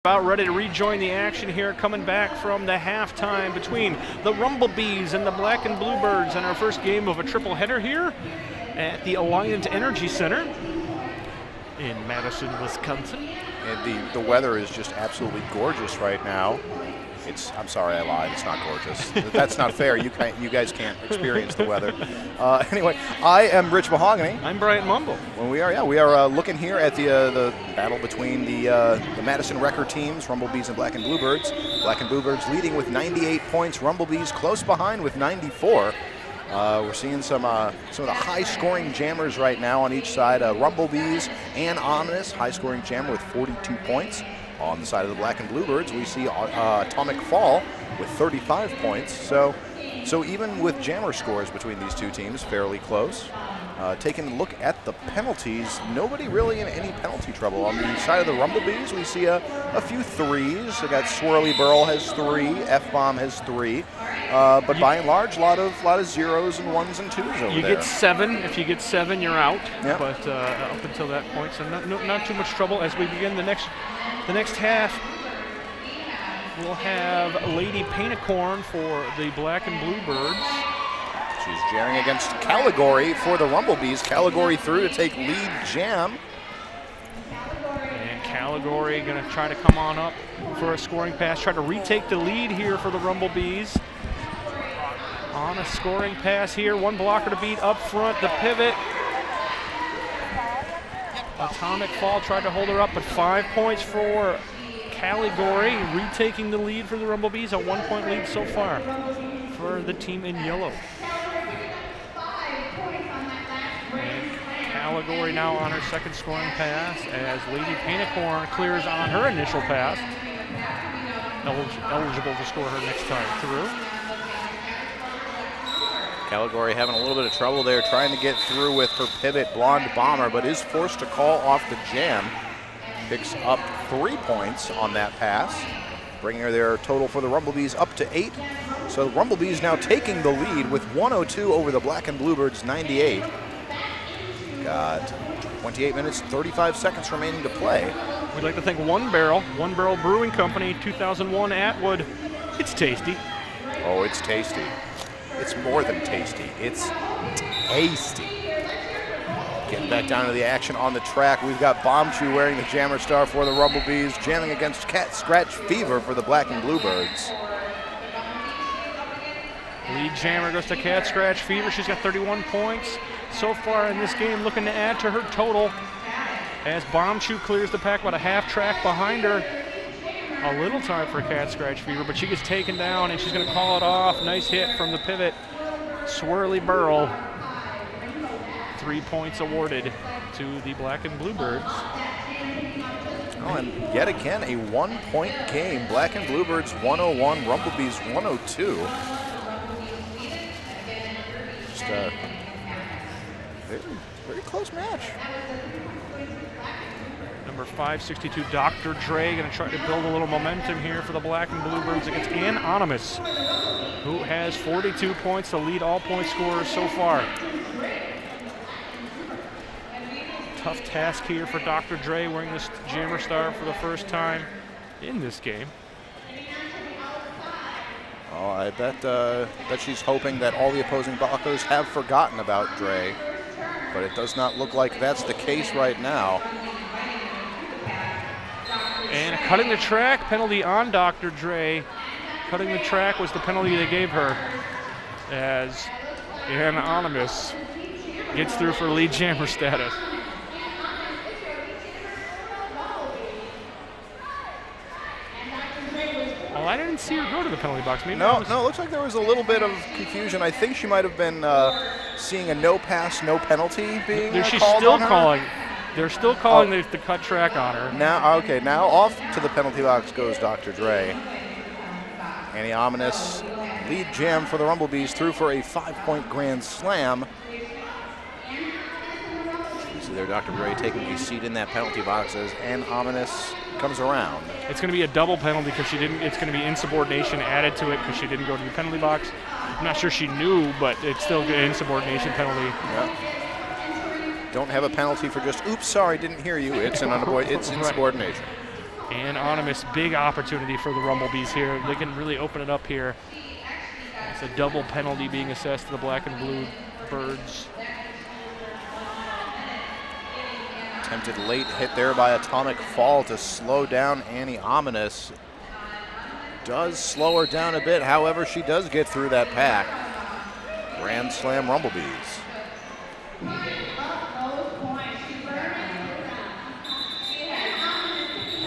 About ready to rejoin the action here, coming back from the halftime between the Rumblebees and the Black and Bluebirds in our first game of a triple header here at the Alliant Energy Center in Madison, Wisconsin. And the weather is just absolutely gorgeous right now. I'm sorry, I lied. It's not gorgeous. That's not fair. You guys can't experience the weather. Anyway, I am Rich Mahogany. I'm Bryant Mumble. Well, we are looking here at the battle between the Madison Wrecker teams, Rumblebees and Black and Bluebirds. Black and Bluebirds leading with 98 points. Rumblebees close behind with 94. We're seeing some of the high-scoring jammers right now on each side. Rumblebees and Ominous, high-scoring jammer with 42 points. On the side of the Black and Bluebirds, we see Atomic Fall with 35 points. So even with jammer scores between these two teams, fairly close. Taking a look at the penalties, nobody really in any penalty trouble. On the side of the Rumblebees, we see a few threes. We got Swirly Burl has 3, F-Bomb has 3. But by and large, a lot of zeros and ones and twos over there. You get 7. If you get 7, you're out. Yep. But up until that point, so not too much trouble as we begin the next half. We'll have Lady Paint-A-Corn for the Black and Bluebirds. She's jamming against Caligari for the Rumblebees. Caligari through to take lead jam. And Caligari going to try to come on up for a scoring pass, try to retake the lead here for the Rumblebees. On a scoring pass here, one blocker to beat up front, the pivot. Atomic Fall tried to hold her up, but 5 points for Caligari, retaking the lead for the Rumblebees, a 1-point lead so far for the team in yellow. And Caligari now on her second scoring pass as Lady Paint-A-Corn clears on her initial pass. Eligible to score her next time through. Caligari having a little bit of trouble there trying to get through with her pivot Blonde Bomber, but is forced to call off the jam. Picks up 3 points on that pass, bringing their total for the Rumblebees up to 8. So the Rumblebees now taking the lead with 102 over the Black and Bluebirds 98. Got 28 minutes, 35 seconds remaining to play. We'd like to thank One Barrel Brewing Company, 2001 Atwood. It's tasty. Oh, it's tasty. It's more than tasty. It's tasty. Getting back down to the action on the track. We've got Bombchu wearing the Jammer Star for the Rumblebees, jamming against Cat Scratch Fever for the Black and Bluebirds. Lead jammer goes to Cat Scratch Fever. She's got 31 points so far in this game, looking to add to her total as Bombchu clears the pack about a half track behind her. A little time for Cat Scratch Fever, but she gets taken down and she's going to call it off. Nice hit from the pivot. Swirly Burl. 3 points awarded to the Black and Bluebirds. Oh, and yet again, a 1-point game. Black and Bluebirds 101, Rumblebees 102. Just a very close match. Number 562, Dr. Dre, going to try to build a little momentum here for the Black and Bluebirds against Anonymous, who has 42 points to lead all point scorers so far. Tough task here for Dr. Dre, wearing this Jammer Star for the first time in this game. Oh, I bet she's hoping that all the opposing Bacos have forgotten about Dre, but it does not look like that's the case right now. And cutting the track penalty on Dr. Dre. Cutting the track was the penalty they gave her as Anonymous gets through for lead jammer status. Well, I didn't see her go to the penalty box. Maybe no, it looks like there was a little bit of confusion. I think she might have been seeing a no pass, no penalty being called on her. They're still calling the cut track on her. Now off to the penalty box goes Dr. Dre. Annie Ominous, lead jam for the Rumblebees, through for a 5-point grand slam. You see there Dr. Dre taking a seat in that penalty box as Annie Ominous comes around. It's going to be a double penalty because she didn't. It's going to be insubordination added to it because she didn't go to the penalty box. I'm not sure she knew, but it's still an insubordination penalty. Yep. Don't have a penalty for just, oops, sorry, didn't hear you. It's an insubordination. Anonymous, big opportunity for the Rumblebees here. They can really open it up here. It's a double penalty being assessed to the Black and Blue Birds. Attempted late hit there by Atomic Fall to slow down Annie Ominous. Does slow her down a bit, however, she does get through that pack. Grand Slam Rumblebees.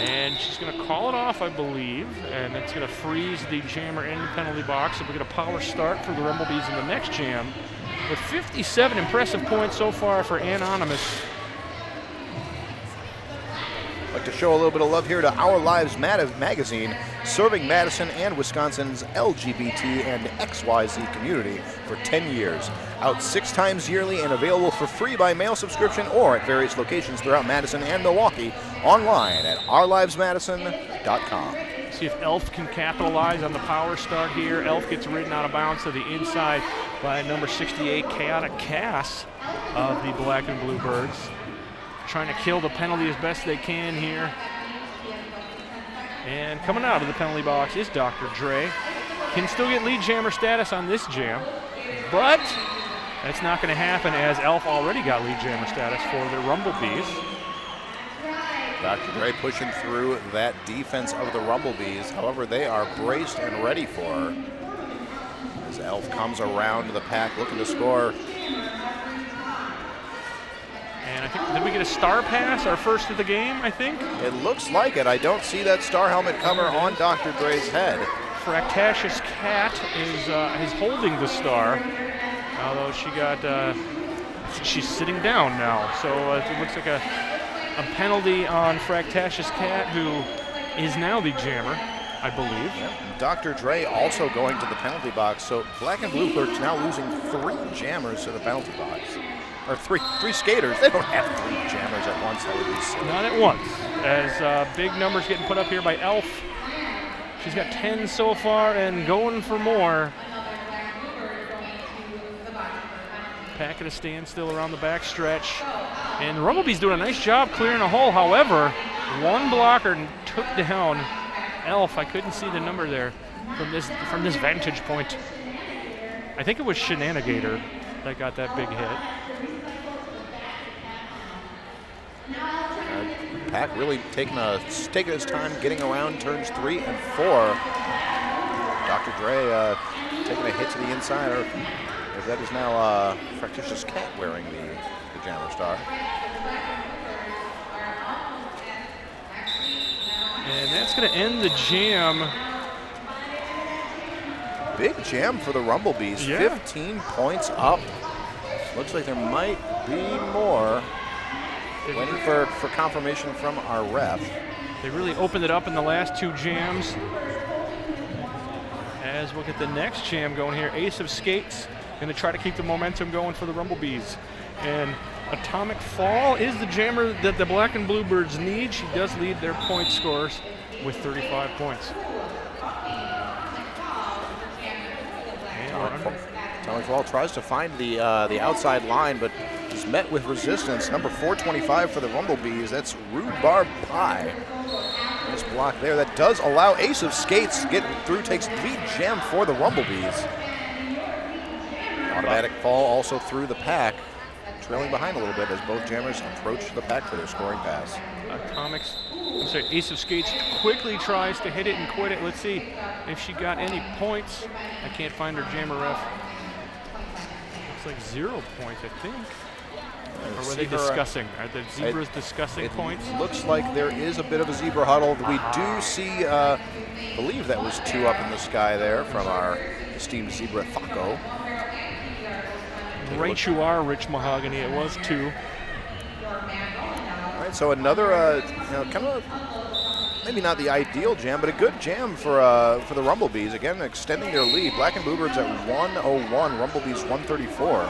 And she's going to call it off, I believe, and it's going to freeze the jammer in the penalty box. So we get a power start for the Rumblebees in the next jam with 57 impressive points so far for Anonymous. I'd like to show a little bit of love here to Our Lives magazine, serving Madison and Wisconsin's LGBT and XYZ community for 10 years. Out 6 times yearly and available for free by mail subscription or at various locations throughout Madison and Milwaukee, online at ourlivesmadison.com. See if Elf can capitalize on the power start here. Elf gets ridden out of bounds to the inside by number 68, Chaotic Cass of the Black and Blue Birds. Trying to kill the penalty as best they can here. And coming out of the penalty box is Dr. Dre. Can still get lead jammer status on this jam, but that's not going to happen as Elf already got lead jammer status for the Rumblebees. Dr. Dre pushing through that defense of the Rumblebees. However, they are braced and ready for her. As Elf comes around the pack looking to score. And I think, did we get a star pass, our first of the game, I think? It looks like it. I don't see that star helmet cover on Dr. Dre's head. Fractatious Cat is holding the star, although she's sitting down now. So it looks like a penalty on Fractatious Cat, who is now the jammer, I believe. Yep. Dr. Dre also going to the penalty box. So Black and Blue Birds now losing 3 jammers to the penalty box. Or three skaters. They don't have 3 jammers at once. That would be silly. Not at once. As big numbers getting put up here by Elf. She's got 10 so far and going for more. Pack at a standstill around the back stretch. And the Rumblebees doing a nice job clearing a hole. However, one blocker took down Elf. I couldn't see the number there from this vantage point. I think it was Shenanigator that got that big hit. Pack really taking his time getting around turns 3 and 4. Dr. Dre taking a hit to the inside, or as that is now Fractatious Cat wearing the jammer star. And that's going to end the jam. Big jam for the Rumblebees. Yeah. 15 points up. Looks like there might be more. Waiting for confirmation from our ref. They really opened it up in the last 2 jams. As we'll get the next jam going here, Ace of Skates, going to try to keep the momentum going for the Rumblebees. And Atomic Fall is the jammer that the Black and Blue Birds need. She does lead their point scores with 35 points. Atomic Fall tries to find the outside line, but is met with resistance. Number 425 for the Rumblebees. That's Rhubarb Pie. Nice block there. That does allow Ace of Skates to get through, takes lead jam for the Rumblebees. Automatic Fall also through the pack, trailing behind a little bit as both jammers approach the pack for their scoring pass. Ace of Skates quickly tries to hit it and quit it. Let's see if she got any points. I can't find her jammer ref. Looks like 0 points, I think. Or were they discussing? Are the zebras discussing points? Looks like there is a bit of a zebra huddle. We do see, believe that was 2 up in the sky there from our esteemed zebra Thaco. Right you are, Rich Mahogany. It was 2. All right, so another, kind of maybe not the ideal jam, but a good jam for the Rumblebees. Again, extending their lead. Black and Blue Birds at 101, Rumblebees 134.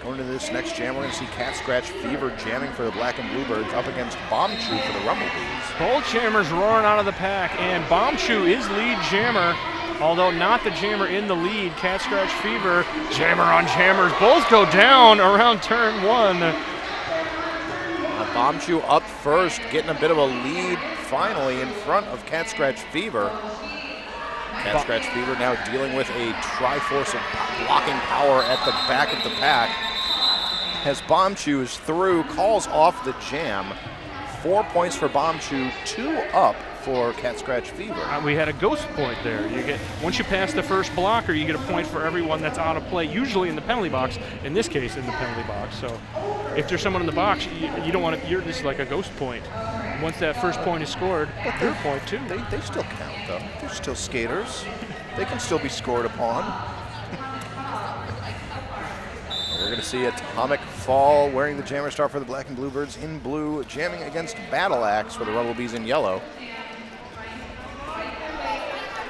Going to this next jam, we're going to see Cat Scratch Fever jamming for the Black and Blue Birds up against Bomb Chew for the Rumblebees. Both jammers roaring out of the pack, and Bomb Chew is lead jammer, although not the jammer in the lead. Cat Scratch Fever, jammer on jammers, both go down around turn 1. Bomb Chew up first, getting a bit of a lead finally in front of Cat Scratch Fever. Cat Scratch Fever now dealing with a triforce of blocking power at the back of the pack. As Bombchu is through, calls off the jam. 4 points for Bombchu, 2 up for Cat Scratch Fever. We had a ghost point there. You get, once you pass the first blocker, you get a point for everyone that's out of play, usually in the penalty box, in this case in the penalty box. So if there's someone in the box, you don't want to, you're just like a ghost point. Once that first point is scored, your point too. They still count though. They're still skaters. They can still be scored upon. We're going to see Atomic Fall wearing the Jammer Star for the Black and Bluebirds in blue, jamming against Battle Axe for the Rumblebees in yellow.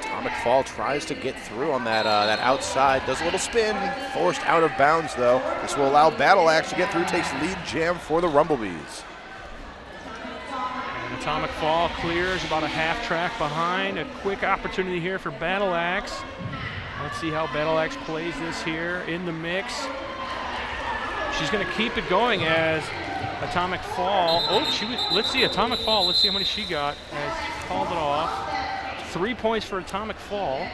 Atomic Fall tries to get through on that outside, does a little spin, forced out of bounds though. This will allow Battle Axe to get through, takes lead jam for the Rumblebees. And Atomic Fall clears about a half track behind. A quick opportunity here for Battle Axe. Let's see how Battle Axe plays this here in the mix. She's going to keep it going as Atomic Fall. Let's see Atomic Fall. Let's see how many she got as called it off. 3 points for Atomic Fall.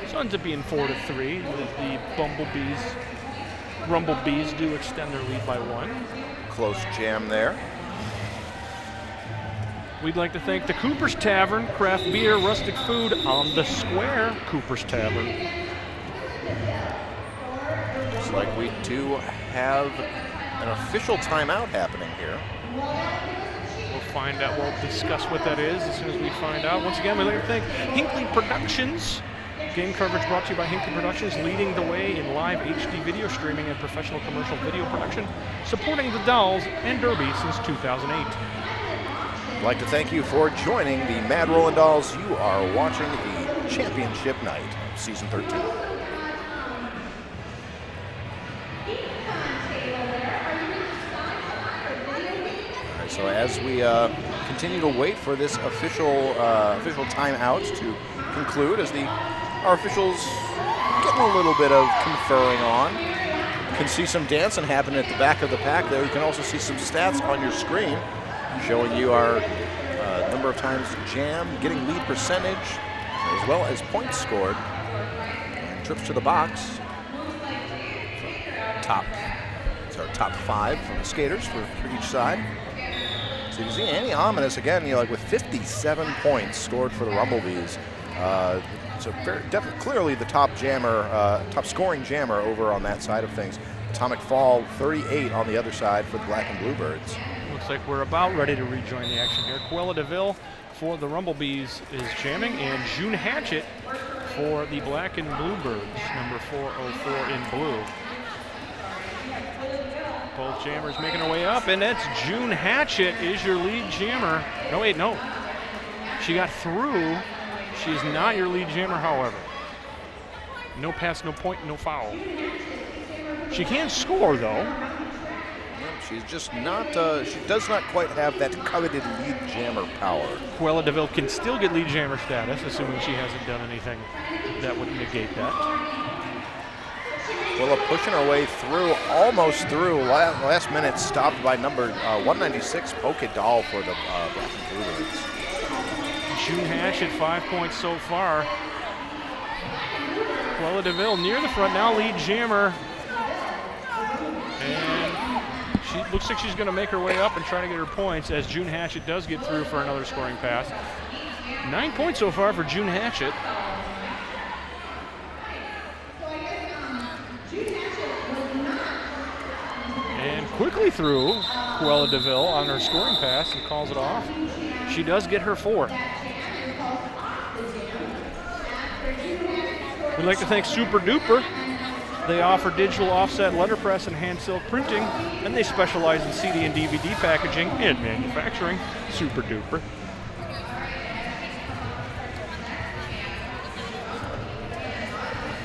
So ends up being 4-3. The Rumblebees do extend their lead by 1. Close jam there. We'd like to thank the Cooper's Tavern, craft beer, rustic food on the square. Cooper's Tavern. Looks like we do have an official timeout happening here. We'll find out. We'll discuss what that is as soon as we find out. Once again, we'd like to thank Hinckley Productions. Game coverage brought to you by Hinckley Productions, leading the way in live HD video streaming and professional commercial video production, supporting the Dolls and Derby since 2008. I'd like to thank you for joining the Mad Rollin' Dolls. You are watching the Championship Night, Season 13. All right, so as we continue to wait for this official timeout to conclude, as our officials getting a little bit of conferring on. You can see some dancing happening at the back of the pack there. You can also see some stats on your screen showing you our number of times jam, getting lead percentage, as well as points scored, and trips to the box. It's our top 5 from the skaters for each side. So you can see Annie Ominous again, with 57 points scored for the Rumblebees. So definitely, clearly the top scoring jammer over on that side of things. Atomic Fall, 38 on the other side for the Black and Bluebirds. Looks like we're about ready to rejoin the action here. Quella DeVille for the Rumblebees is jamming, and June Hatchett for the Black and Bluebirds, number 404 in blue. Both jammers making their way up, and that's June Hatchett is your lead jammer. No, wait, no. She got through. She is not your lead jammer, however. No pass, no point, no foul. She can score, though. She's just not, she does not quite have that coveted lead jammer power. Quella DeVille can still get lead jammer status, assuming she hasn't done anything that would negate that. Quella pushing her way through, almost through. Last minute stopped by number 196, Polka Doll for the Black and Bluebirds. June Hatchett, 5 points so far. Quella DeVille near the front, now lead jammer. And she looks like she's going to make her way up and try to get her points, as June Hatchett does get through for another scoring pass. 9 points so far for June Hatchett. And quickly through Quella DeVille on her scoring pass and calls it off. She does get her 4th. We'd like to thank Super Duper. They offer digital offset letterpress and hand silk printing, and they specialize in CD and DVD packaging and manufacturing. Super Duper.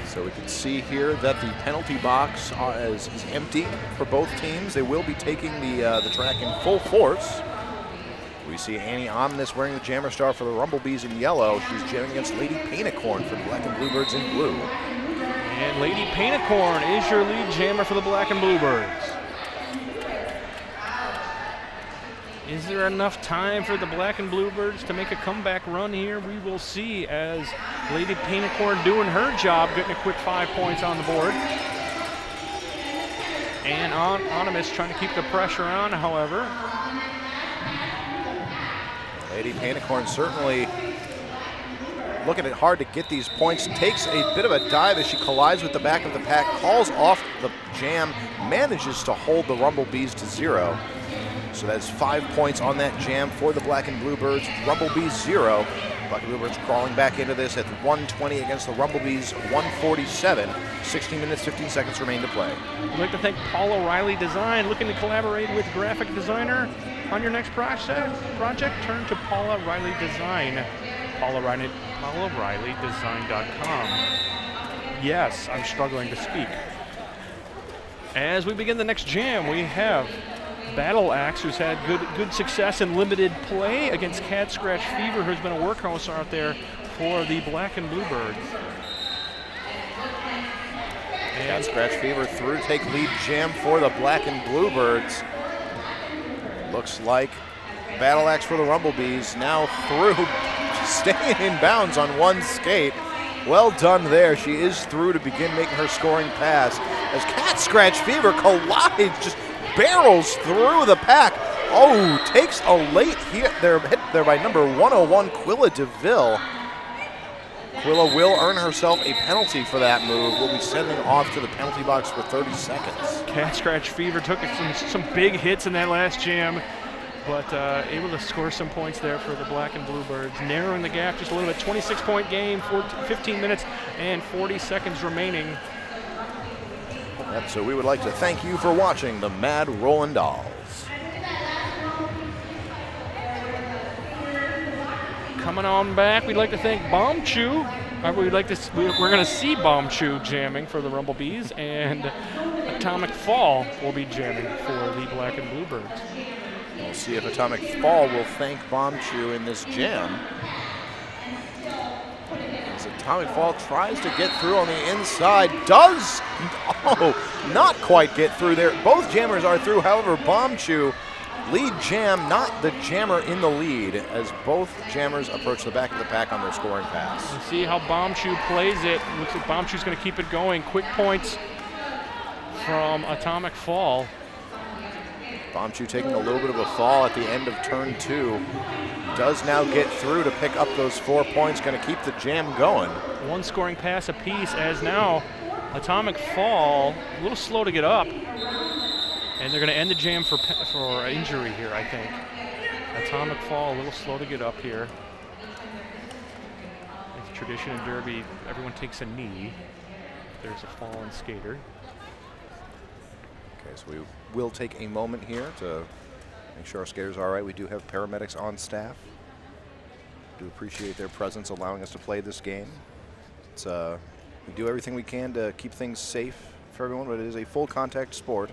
So we can see here that the penalty box is empty for both teams. They will be taking the track in full force. We see Annie Omnis wearing the jammer star for the Rumblebees in yellow. She's jamming against Lady Painticorn for the Black and Bluebirds in blue. And Lady Painticorn is your lead jammer for the Black and Bluebirds. Is there enough time for the Black and Bluebirds to make a comeback run here? We will see, as Lady Painticorn doing her job, getting a quick 5 points on the board. And Onimus trying to keep the pressure on, however. Lady Painticorn certainly looking at hard to get these points. Takes a bit of a dive as she collides with the back of the pack, calls off the jam, manages to hold the Rumblebees to 0. So that's 5 points on that jam for the Black and Bluebirds. Rumblebees 0. Black and Bluebirds crawling back into this at 120 against the Rumblebees 147. 16 minutes, 15 seconds remain to play. I'd like to thank Paula Riley Design. Looking to collaborate with graphic designer on your next project? Turn to Paula Riley Design. PaulaRileyDesign.com. Yes, I'm struggling to speak. As we begin the next jam, we have Battle Axe, who's had good success in limited play against Cat Scratch Fever, who's been a workhorse out there for the Black and Bluebirds. Cat Scratch Fever through take lead jam for the Black and Bluebirds. Looks like Battle Axe for the Rumblebees now through, staying in bounds on one skate. Well done there. She is through to begin making her scoring pass as Cat Scratch Fever collides, just barrels through the pack. Oh, takes a late hit there by number 101, Quilla DeVille. Quilla will earn herself a penalty for that move. Will be sending off to the penalty box for 30 seconds. Cat Scratch Fever took some big hits in that last jam, but able to score some points there for the Black and Bluebirds, narrowing the gap just a little bit. 26-point game, 15 minutes and 40 seconds remaining. Yep, so we would like to thank you for watching the Mad Rollin' Dolls. Coming on back, we'd like to thank Bombchu. We're going to see Bombchu jamming for the Rumblebees, and Atomic Fall will be jamming for the Black and Bluebirds. We'll see if Atomic Fall will thank Bombchu in this jam. As Atomic Fall tries to get through on the inside, does not quite get through there. Both jammers are through, however, Bombchu lead jam, not the jammer in the lead, as both jammers approach the back of the pack on their scoring pass. We'll see how Bombchu plays it. Looks like Bombchu's going to keep it going. Quick points from Atomic Fall. Bombchu taking a little bit of a fall at the end of turn 2. Does now get through to pick up those 4 points, going to keep the jam going. One scoring pass apiece, as now Atomic Fall a little slow to get up, and they're going to end the jam for injury here, I think. Atomic Fall a little slow to get up here. It's tradition in Derby, everyone takes a knee if there's a fallen skater. Okay, so we will take a moment here to make sure our skaters are all right. We do have paramedics on staff. Do appreciate their presence, allowing us to play this game. It's we do everything we can to keep things safe for everyone, but it is a full contact sport.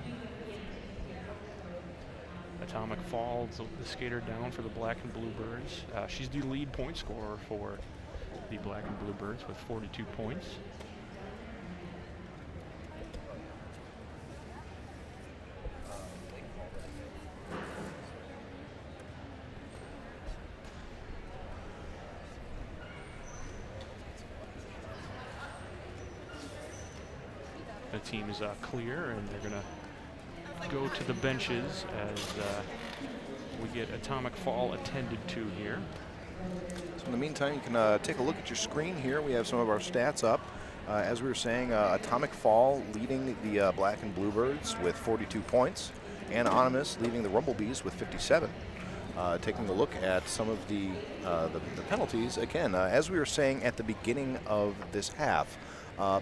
Atomic Fall, the skater down for the Black and Bluebirds. She's the lead point scorer for the Black and Bluebirds with 42 points. The team is clear, and they're going to go to the benches as we get Atomic Fall attended to here. So in the meantime, you can take a look at your screen here. We have some of our stats up. As we were saying, Atomic Fall leading the Black and Bluebirds with 42 points. Anonymous leading the Rumblebees with 57. Taking a look at some of the penalties, again, as we were saying at the beginning of this half,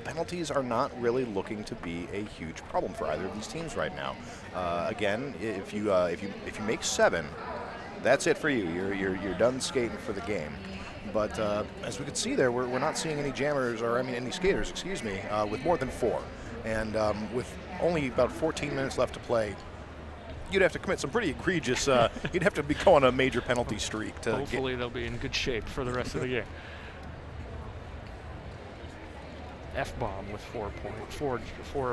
penalties are not really looking to be a huge problem for either of these teams right now. Again, if you make 7, that's it for you. You're done skating for the game. But as we could see there, we're not seeing any jammers, or I mean any skaters, excuse me, with more than 4. And with only about 14 minutes left to play, you'd have to commit some pretty egregious. You'd have to be going a major penalty streak to. Hopefully, they'll be in good shape for the rest of the game. F-bomb with 4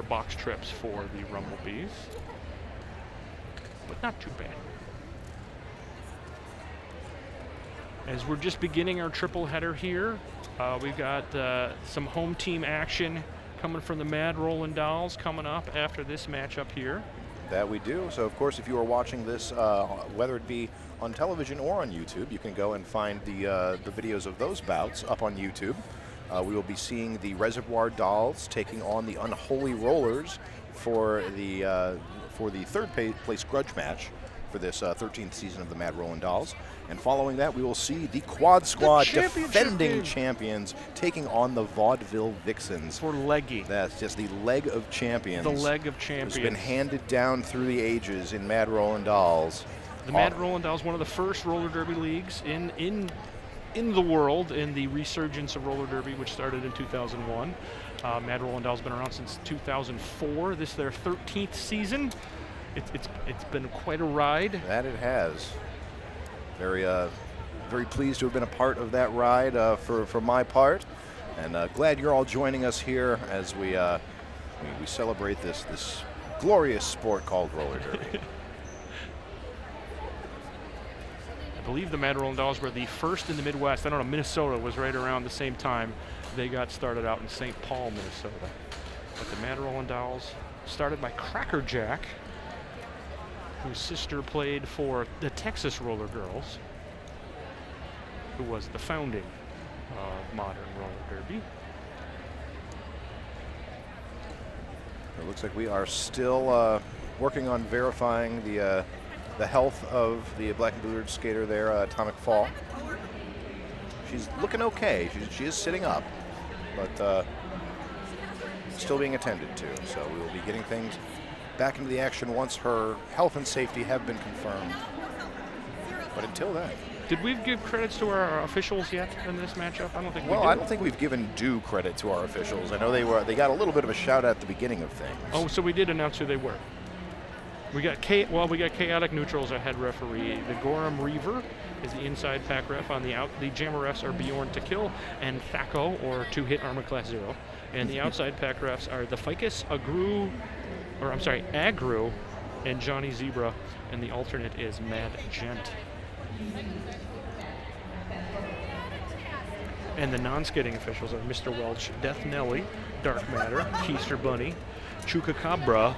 box trips for the Rumblebees, but not too bad. As we're just beginning our triple header here, we've got some home team action coming from the Mad Rollin' Dolls coming up after this matchup here. That we do. So, of course, if you are watching this, whether it be on television or on YouTube, you can go and find the videos of those bouts up on YouTube. We will be seeing the Reservoir Dolls taking on the Unholy Rollers for the third place grudge match for this 13th season of the Mad Rollin' Dolls. And following that, we will see the Quad Squad defending champions taking on the Vaudeville Vixens. For leggy. That's just the leg of champions. The leg of champions. It's been handed down through the ages in Mad Rollin' Dolls. The Mad Rollin' Dolls, one of the first roller derby leagues in the world, in the resurgence of roller derby, which started in 2001. Mad Rollin' Dolls been around since 2004. This is their 13th season. It's been quite a ride. That it has. Very pleased to have been a part of that ride for my part, and glad you're all joining us here as we celebrate this glorious sport called roller derby. I believe the Mad Rollin' Dolls were the first in the Midwest. I don't know, Minnesota was right around the same time. They got started out in St. Paul, Minnesota. But the Mad Rollin' Dolls started by Cracker Jack, whose sister played for the Texas Roller Girls, who was the founding of modern roller derby. It looks like we are still working on verifying the health of the Black and Blue skater there, Atomic Fall. She's looking okay. She is sitting up, but still being attended to. So we will be getting things back into the action once her health and safety have been confirmed. But until then. Did we give credits to our officials yet in this matchup? I don't think we did. Well, I don't think we've given due credit to our officials. I know they got a little bit of a shout out at the beginning of things. Oh, so we did announce who they were. We got Chaotic Neutral as our head referee. The Gorham Reaver is the inside pack ref. On the out, the jammer refs are Bjorn to Kill and Thaco, or 2-hit armor class 0. And the outside pack refs are the Ficus, Agru, and Johnny Zebra. And the alternate is Mad Gent. And the non-skidding officials are Mr. Welch, Death Nelly, Dark Matter, Keister Bunny, Chupacabra,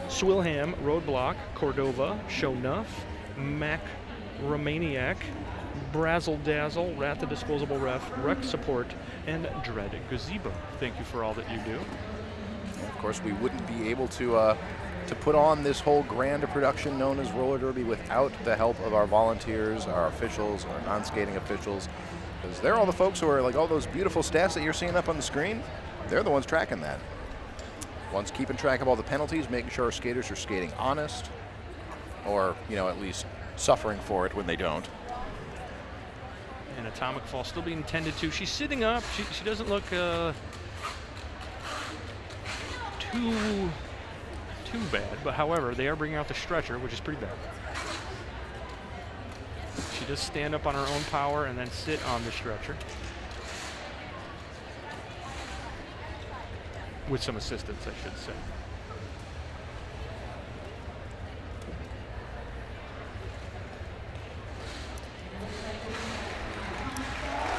Swilham, Roadblock, Cordova, Show Nuff, Mac Romaniac, Brazzle Dazzle, Rat the Disposable Ref, Rec Support, and Dread Gazebo. Thank you for all that you do. And of course, we wouldn't be able to put on this whole grand production known as roller derby without the help of our volunteers, our officials, our non-skating officials, because they're all the folks who are like all those beautiful stats that you're seeing up on the screen. They're the ones tracking that. Ones keeping track of all the penalties, making sure our skaters are skating honest, or at least suffering for it when they don't. And Atomic Fall still being tended to. She's sitting up. She doesn't look too bad, but however, they are bringing out the stretcher, which is pretty bad. She does stand up on her own power and then sit on the stretcher with some assistance, I should say.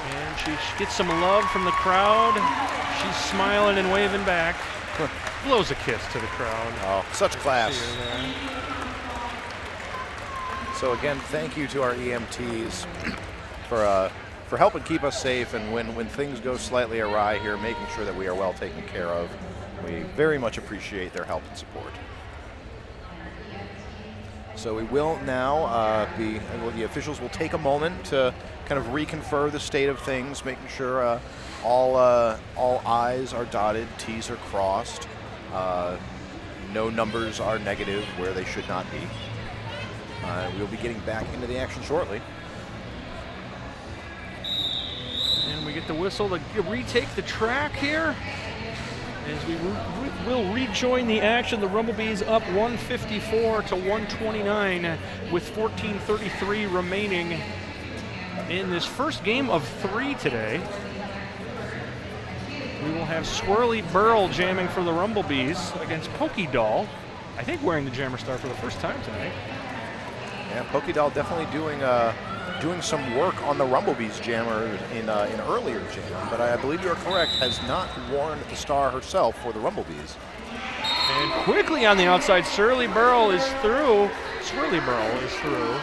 And she gets some love from the crowd. She's smiling and waving back. Blows a kiss to the crowd. Oh, such class. So again, thank you to our EMTs for helping keep us safe, and when things go slightly awry here, making sure that we are well taken care of. We very much appreciate their help and support. So we will now the officials will take a moment to kind of reconfirm the state of things, making sure all I's are dotted, T's are crossed, no numbers are negative where they should not be. We'll be getting back into the action shortly. And we get the whistle to retake the track here. As we will rejoin the action, the Rumblebees up 154 to 129 with 14:33 remaining in this first game of 3 today. We will have Swirly Burl jamming for the Rumblebees against Pokey Doll, I think wearing the Jammer Star for the first time tonight. Yeah, Pokey Doll definitely doing doing some work on the Rumblebees jammer in earlier jam, but I believe you're correct, has not worn the star herself for the Rumblebees. And quickly on the outside, Swirly Burl is through. Swirly Burl is through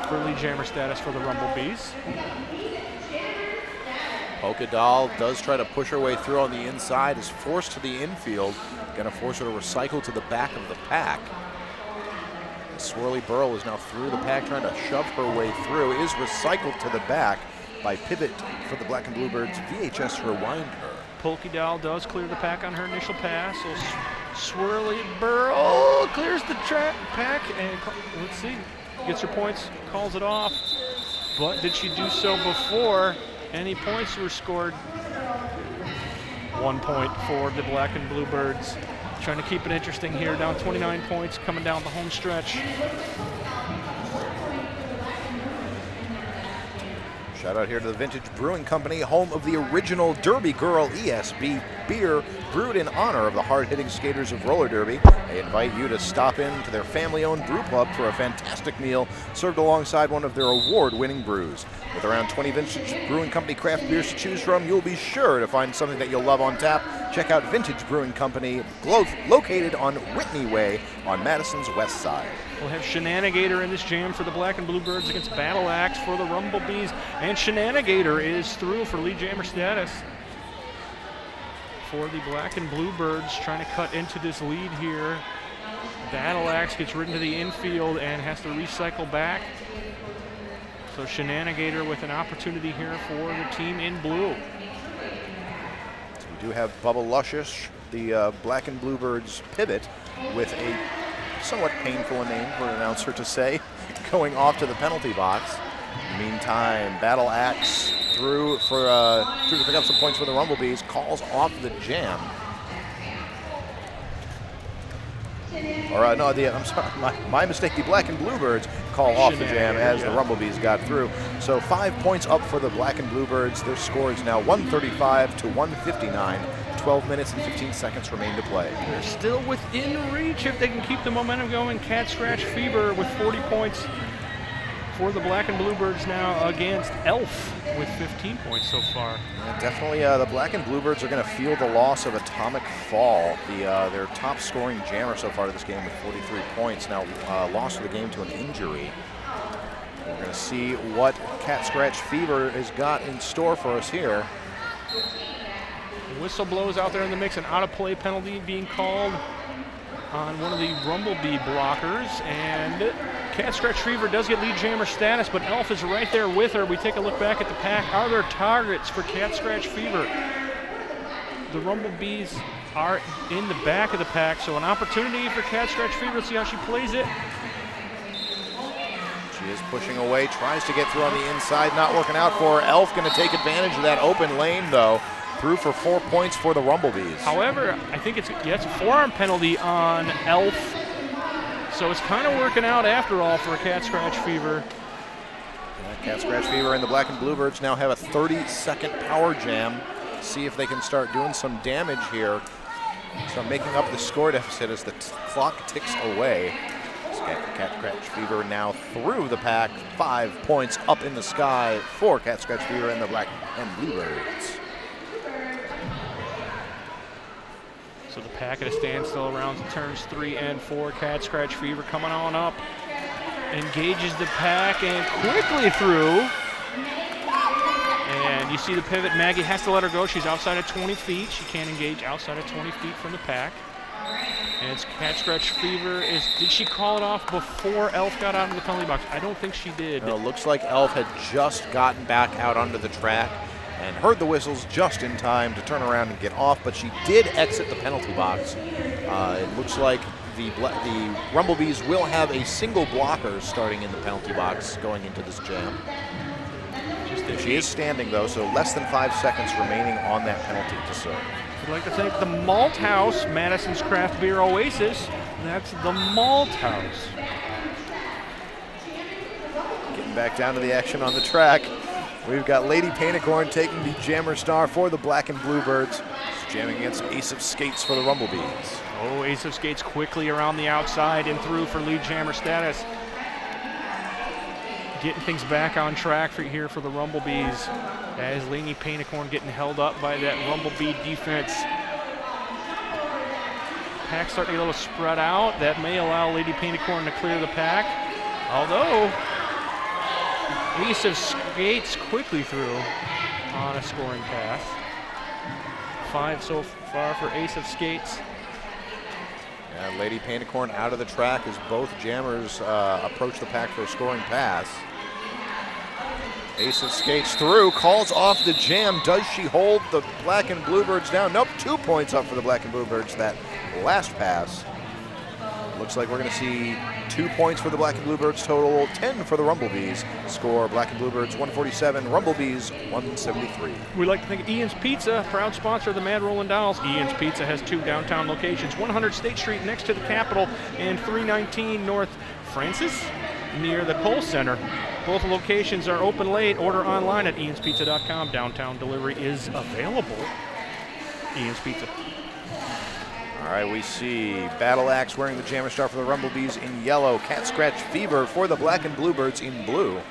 for lead jammer status for the Rumblebees. Polka Doll does try to push her way through on the inside, is forced to the infield, gonna force her to recycle to the back of the pack. Swirly Burl is now through the pack, trying to shove her way through, is recycled to the back by Pivot for the Black and Bluebirds. VHS rewind her. Polka Doll does clear the pack on her initial pass, so Swirly Burl clears the pack, and let's see, gets her points, calls it off. But did she do so before any points were scored? 1 point for the Black and Bluebirds. Trying to keep it interesting here, down 29 points, coming down the home stretch. Shout out here to the Vintage Brewing Company, home of the original Derby Girl ESB beer, brewed in honor of the hard-hitting skaters of roller derby. They invite you to stop in to their family-owned brew pub for a fantastic meal served alongside one of their award-winning brews. With around 20 Vintage Brewing Company craft beers to choose from, you'll be sure to find something that you'll love on tap. Check out Vintage Brewing Company, located on Whitney Way on Madison's west side. We'll have Shenanigator in this jam for the Black and Bluebirds against Battle Axe for the Rumblebees. And Shenanigator is through for lead jammer status for the Black and Bluebirds, trying to cut into this lead here. Battle Axe gets ridden to the infield and has to recycle back. So Shenanigator with an opportunity here for the team in blue. So we do have Bubba Luscious, the Black and Bluebirds pivot, with a somewhat painful name for an announcer to say, going off to the penalty box. Meantime, Battle Axe through to pick up some points for the Rumblebees, calls off the jam. I'm sorry, my mistake. The Black and Bluebirds call off the jam as the Rumblebees got through. So 5 points up for the Black and Bluebirds. Their score is now 135 to 159. 12 minutes and 15 seconds remain to play. They're still within reach if they can keep the momentum going. Cat Scratch Fever with 40 points for the Black and Bluebirds now against Elf with 15 points so far. Yeah, definitely the Black and Bluebirds are going to feel the loss of Atomic Fall, their top scoring jammer so far to this game with 43 points. Now lost the game to an injury. We're going to see what Cat Scratch Fever has got in store for us here. The whistle blows out there in the mix, an out-of-play penalty being called on one of the Rumblebee blockers, and Cat Scratch Fever does get lead jammer status, but Elf is right there with her. We take a look back at the pack. Are there targets for Cat Scratch Fever? The Rumblebees are in the back of the pack, so an opportunity for Cat Scratch Fever. Let's see how she plays it. She is pushing away, tries to get through on the inside, not working out for her. Elf going to take advantage of that open lane, though. Through for 4 points for the Rumblebees. However, I think it's a forearm penalty on Elf, so it's kind of working out after all for Cat Scratch Fever. Yeah, Cat Scratch Fever and the Black and Bluebirds now have a 30-second power jam. See if they can start doing some damage here. Start making up the score deficit as the clock ticks away. Cat Scratch Fever now through the pack. 5 points up in the sky for Cat Scratch Fever and the Black and Bluebirds. So the pack at a standstill around turns 3 and 4. Cat Scratch Fever coming on up. Engages the pack and quickly through. And you see the pivot. Maggie has to let her go. She's outside of 20 feet. She can't engage outside of 20 feet from the pack. And it's Cat Scratch Fever. Did she call it off before Elf got out of the penalty box? I don't think she did. No, it looks like Elf had just gotten back out onto the track and heard the whistles just in time to turn around and get off, but she did exit the penalty box. It looks like the Rumblebees will have a single blocker starting in the penalty box going into this jam. She is standing, though, so less than 5 seconds remaining on that penalty to serve. I'd like to thank the Malt House, Madison's Craft Beer Oasis. That's the Malt House. Getting back down to the action on the track. We've got Lady Painicorn taking the jammer star for the Black and Bluebirds. She's jamming against Ace of Skates for the Rumblebees. Oh, Ace of Skates quickly around the outside and through for lead jammer status. getting things back on track here for the Rumblebees as Lainey Painicorn getting held up by that Rumblebee defense. Pack starting to get a little spread out. That may allow Lady Painicorn to clear the pack. Although, Ace of Skates quickly through on a scoring pass. 5 so far for Ace of Skates. And Lady Painicorn out of the track as both jammers approach the pack for a scoring pass. Ace of Skates through, calls off the jam. Does she hold the Black and Bluebirds down? Nope, 2 points up for the Black and Bluebirds that last pass. Looks like we're going to see 2 points for the Black and Bluebirds total, 10 for the Rumblebees. Score Black and Bluebirds 147, Rumblebees 173. We'd like to thank Ian's Pizza, proud sponsor of the Mad Rollin' Dolls. Ian's Pizza has 2 downtown locations, 100 State Street next to the Capitol and 319 North Francis near the Cole Center. Both locations are open late. Order online at ianspizza.com. Downtown delivery is available. Ian's Pizza. All right, we see Battle Axe wearing the Jammer Star for the Rumblebees in yellow. Cat Scratch Fever for the Black and Bluebirds in blue.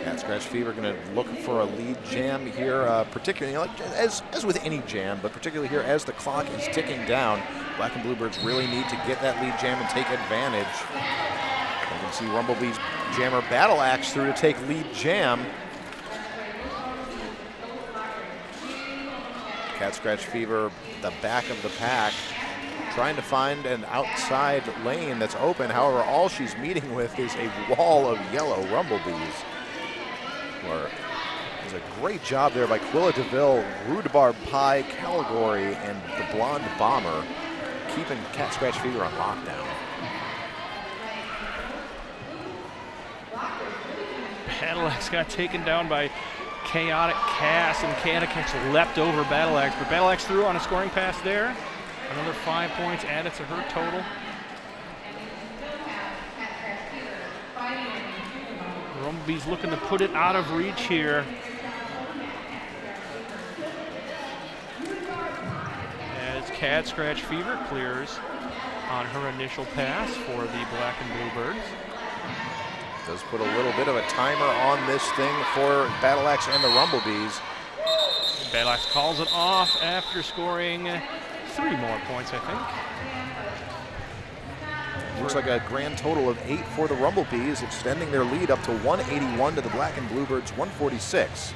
Cat Scratch Fever going to look for a lead jam here, particularly like as with any jam, but particularly here as the clock is ticking down. Black and Bluebirds really need to get that lead jam and take advantage. You can see Rumblebees jammer Battle Axe through to take lead jam. Cat Scratch Fever, the back of the pack, trying to find an outside lane that's open. However, all she's meeting with is a wall of yellow Rumblebees. There's a great job there by Quilla DeVille, Rhubarb Pie, Caligori, and the Blonde Bomber, keeping Cat Scratch Fever on lockdown. Battle Axe got taken down by Chaotic Cass, and Chaotic Cass leapt over Battle Axe, but Battle Axe threw on a scoring pass there. Another 5 points added to her total. Rumblebees looking to put it out of reach here. As Cat Scratch Fever clears on her initial pass for the Black and Bluebirds. Does put a little bit of a timer on this thing for Battle Axe and the Rumblebees. Battle Axe calls it off after scoring 3 more points, I think. Looks like a grand total of 8 for the Rumblebees, extending their lead up to 181 to the Black and Bluebirds 146.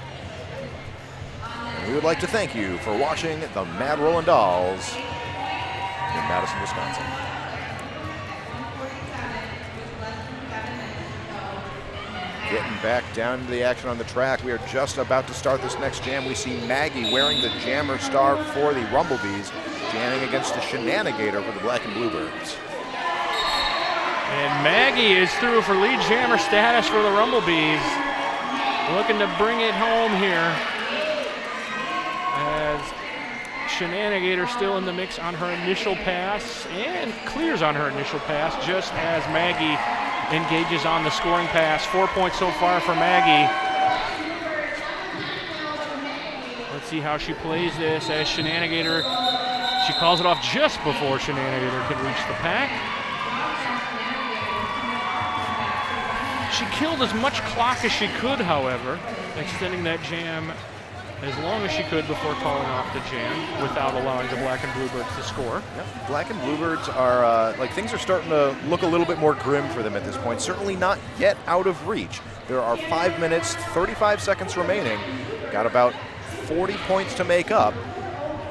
And we would like to thank you for watching the Mad Rollin' Dolls in Madison, Wisconsin. Getting back down to the action on the track. We are just about to start this next jam. We see Maggie wearing the Jammer Star for the Rumblebees, jamming against the Shenanigator for the Black and Bluebirds. And Maggie is through for lead jammer status for the Rumblebees. Looking to bring it home here. As Shenanigator still in the mix on her initial pass and clears on her initial pass just as Maggie engages on the scoring pass. 4 points so far for Maggie. Let's see how she plays this as Shenanigator, she calls it off just before Shenanigator can reach the pack. She killed as much clock as she could, however, extending that jam as long as she could before calling off the jam without allowing the Black and Bluebirds to score. Yep. Black and Bluebirds are, things are starting to look a little bit more grim for them at this point. Certainly not yet out of reach. There are 5 minutes, 35 seconds remaining. Got about 40 points to make up.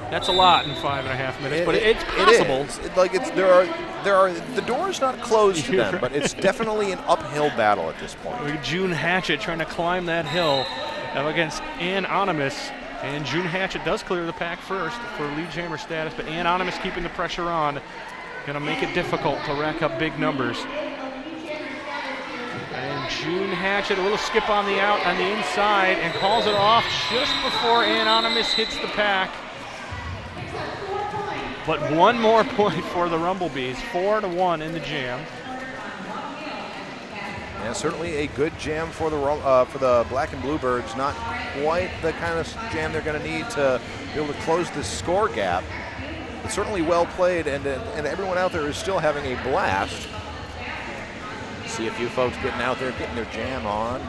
That's a lot in 5.5 minutes, but it's possible. The door's not closed to them, but it's definitely an uphill battle at this point. June Hatchet trying to climb that hill against Anonymous, and June Hatchet does clear the pack first for lead jammer status, but Anonymous keeping the pressure on, going to make it difficult to rack up big numbers. And June Hatchet, a little skip on the out on the inside, and calls it off just before Anonymous hits the pack. But 1 more point for the Rumblebees, 4-1 in the jam. Yeah, certainly a good jam for the Black and Bluebirds. Not quite the kind of jam they're going to need to be able to close this score gap. But certainly well played, and everyone out there is still having a blast. See a few folks getting out there, getting their jam on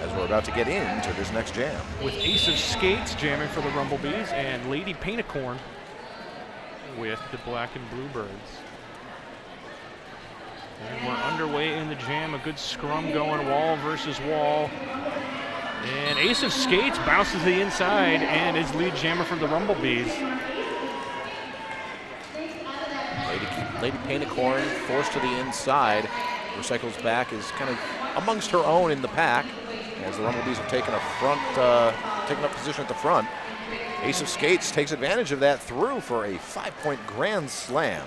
as we're about to get into this next jam. With Ace of Skates jamming for the Rumblebees and Lady Paint-A-Corn with the Black and Bluebirds. And we're underway in the jam, a good scrum going wall versus wall. And Ace of Skates bounces to the inside and is lead jammer for the Rumblebees. Lady Paint-A-Corn forced to the inside. Recycles back, is kind of amongst her own in the pack as the Rumblebees have taken up position at the front. Ace of Skates takes advantage of that through for a 5-point grand slam.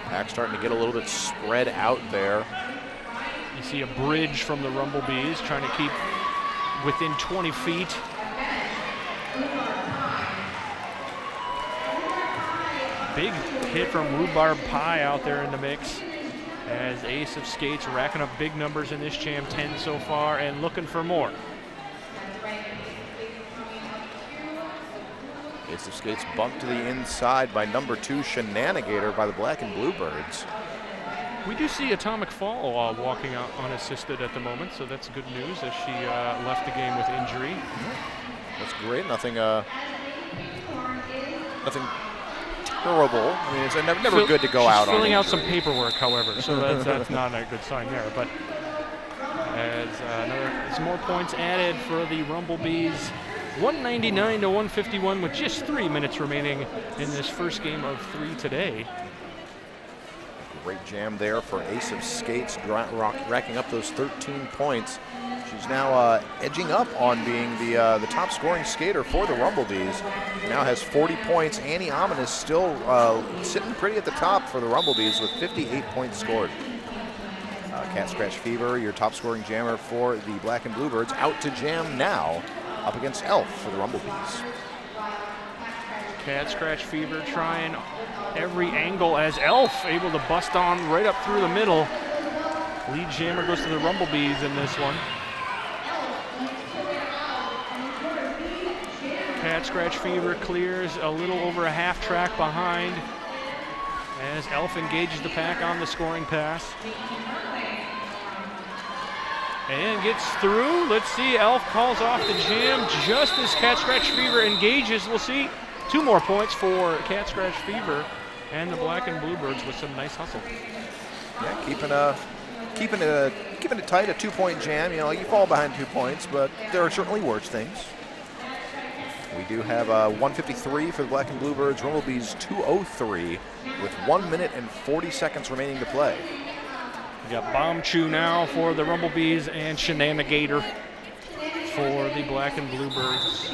Pack starting to get a little bit spread out there. You see a bridge from the Rumblebees trying to keep within 20 feet. Big hit from Rhubarb Pie out there in the mix as Ace of Skates racking up big numbers in this jam, 10 so far, and looking for more. Ace of Skates bumped to the inside by number 2 Shenanigator by the Black and Bluebirds. We do see Atomic Fall walking out unassisted at the moment, so that's good news as she left the game with injury. That's great. Nothing terrible. I mean, it's never good to go out on filling out injury. some paperwork, however, so that's not a good sign there. But as some more points added for the Rumblebees, 199 to 151 with just 3 minutes remaining in this first game of 3 today. Great jam there for Ace of Skates, racking up those 13 points. She's now edging up on being the top scoring skater for the Rumblebees. Now has 40 points. Annie Ominous still sitting pretty at the top for the Rumblebees with 58 points scored. Cat Scratch Fever, your top scoring jammer for the Black and Bluebirds, out to jam now up against Elf for the Rumblebees. Cat Scratch Fever trying every angle as Elf able to bust on right up through the middle. Lead jammer goes to the Rumblebees in this one. Cat Scratch Fever clears a little over a half track behind as Elf engages the pack on the scoring pass. And gets through. Let's see, Elf calls off the jam just as Cat Scratch Fever engages. We'll see 2 more points for Cat Scratch Fever and the Black and Bluebirds with some nice hustle. Yeah, keeping it tight, a 2-point jam. You know, you fall behind 2 points, but there are certainly worse things. We do have 153 for the Black and Bluebirds. Rumblebees 203 with 1 minute and 40 seconds remaining to play. We got Bomb Chew now for the Rumblebees and Shenanigator for the Black and Bluebirds.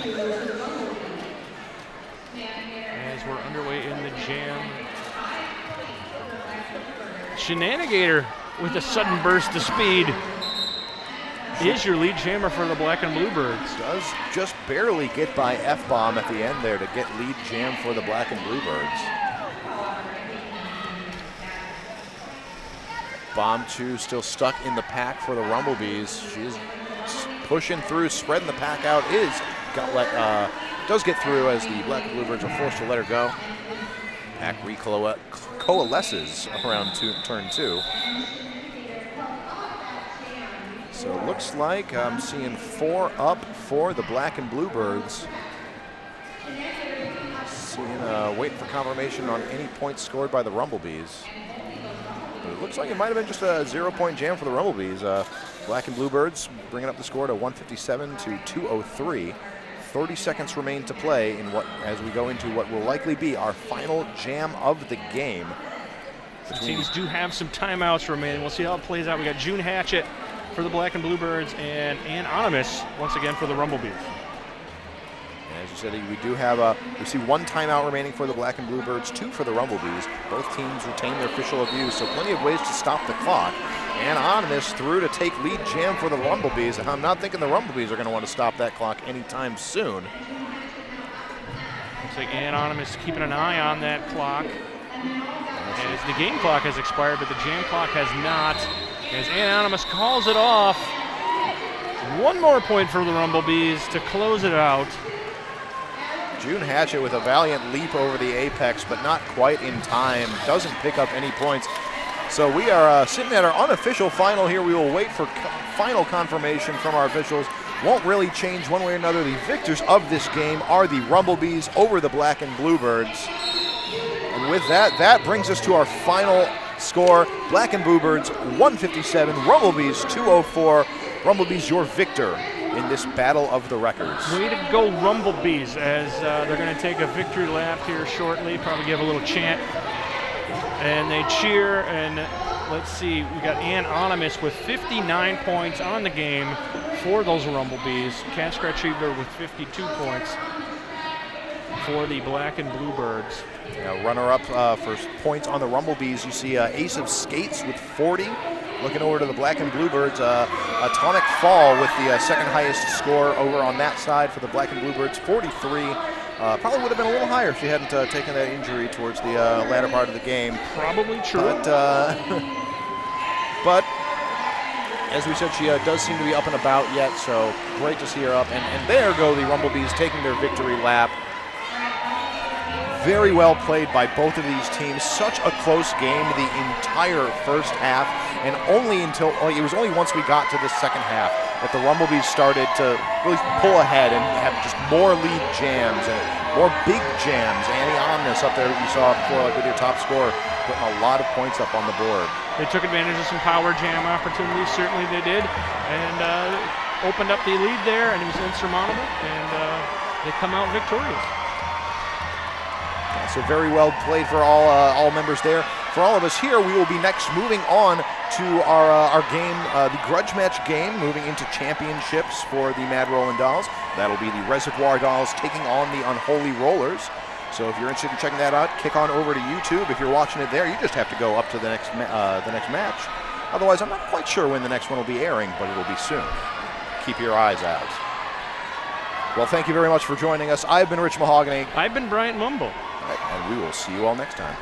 As we're underway in the jam. Shenanigator with a sudden burst of speed is your lead jammer for the Black and Bluebirds. Does just barely get by F-bomb at the end there to get lead jam for the Black and Bluebirds. Bomb Chew still stuck in the pack for the Rumblebees. She's pushing through, spreading the pack out. Does get through as the Black and Bluebirds are forced to let her go. Pack coalesces around turn 2. So it looks like I'm seeing 4 up for the Black and Bluebirds. Waiting for confirmation on any points scored by the Rumblebees. But it looks like it might have been just a 0-point jam for the Rumblebees. Black and Bluebirds bringing up the score to 157 to 203. 30 seconds remain to play as we go into what will likely be our final jam of the game. The teams do have some timeouts remaining. We'll see how it plays out. We got June Hatchett for the Black and Bluebirds and Anonymous once again for the Rumblebees. And as you said, we see 1 timeout remaining for the Black and Bluebirds, 2 for the Rumblebees. Both teams retain their official abuse, so plenty of ways to stop the clock. Anonymous through to take lead jam for the Rumblebees, and I'm not thinking the Rumblebees are going to want to stop that clock anytime soon. Looks like Anonymous keeping an eye on that clock. As the game clock has expired, but the jam clock has not. As Anonymous calls it off. 1 more point for the Rumblebees to close it out. June Hatchett with a valiant leap over the apex, but not quite in time. Doesn't pick up any points. So we are sitting at our unofficial final here. We will wait for final confirmation from our officials. Won't really change one way or another. The victors of this game are the Rumblebees over the Black and Bluebirds. And with that, that brings us to our final score. Black and Bluebirds 157, Rumblebees 204. Rumblebees, your victor in this battle of the records. Way to go, Rumblebees, as they're going to take a victory lap here shortly. Probably give a little chant. And they cheer, and let's see, we got Anonymous with 59 points on the game for those Rumblebees. Cat Scratch Fever with 52 points for the Black and Bluebirds. Runner-up for points on the Rumblebees, you see Ace of Skates with 40. Looking over to the Black and Bluebirds, a Tonic Fall with the second highest score over on that side for the Black and Bluebirds, 43. Probably would have been a little higher if she hadn't taken that injury towards the latter part of the game. Probably true. But as we said, she does seem to be up and about yet, so great to see her up. And there go the Rumblebees taking their victory lap. Very well played by both of these teams. Such a close game the entire first half, and it was only once we got to the second half that the Rumblebees started to really pull ahead and have just more lead jams and more big jams. Annie Omnis up there that you saw before, like with your top scorer, putting a lot of points up on the board. They took advantage of some power jam opportunities, certainly they did, and opened up the lead there, and it was insurmountable, and they come out victorious. So very well played for all members there. For all of us here, we will be next moving on to our game, the grudge match game, moving into championships for the Mad Rollin' Dolls. That'll be the Reservoir Dolls taking on the Unholy Rollers. So if you're interested in checking that out, kick on over to YouTube. If you're watching it there, you just have to go up to the next match. Otherwise, I'm not quite sure when the next one will be airing, but it'll be soon. Keep your eyes out. Well, thank you very much for joining us. I've been Rich Mahogany. I've been Bryant Mumble. And we will see you all next time.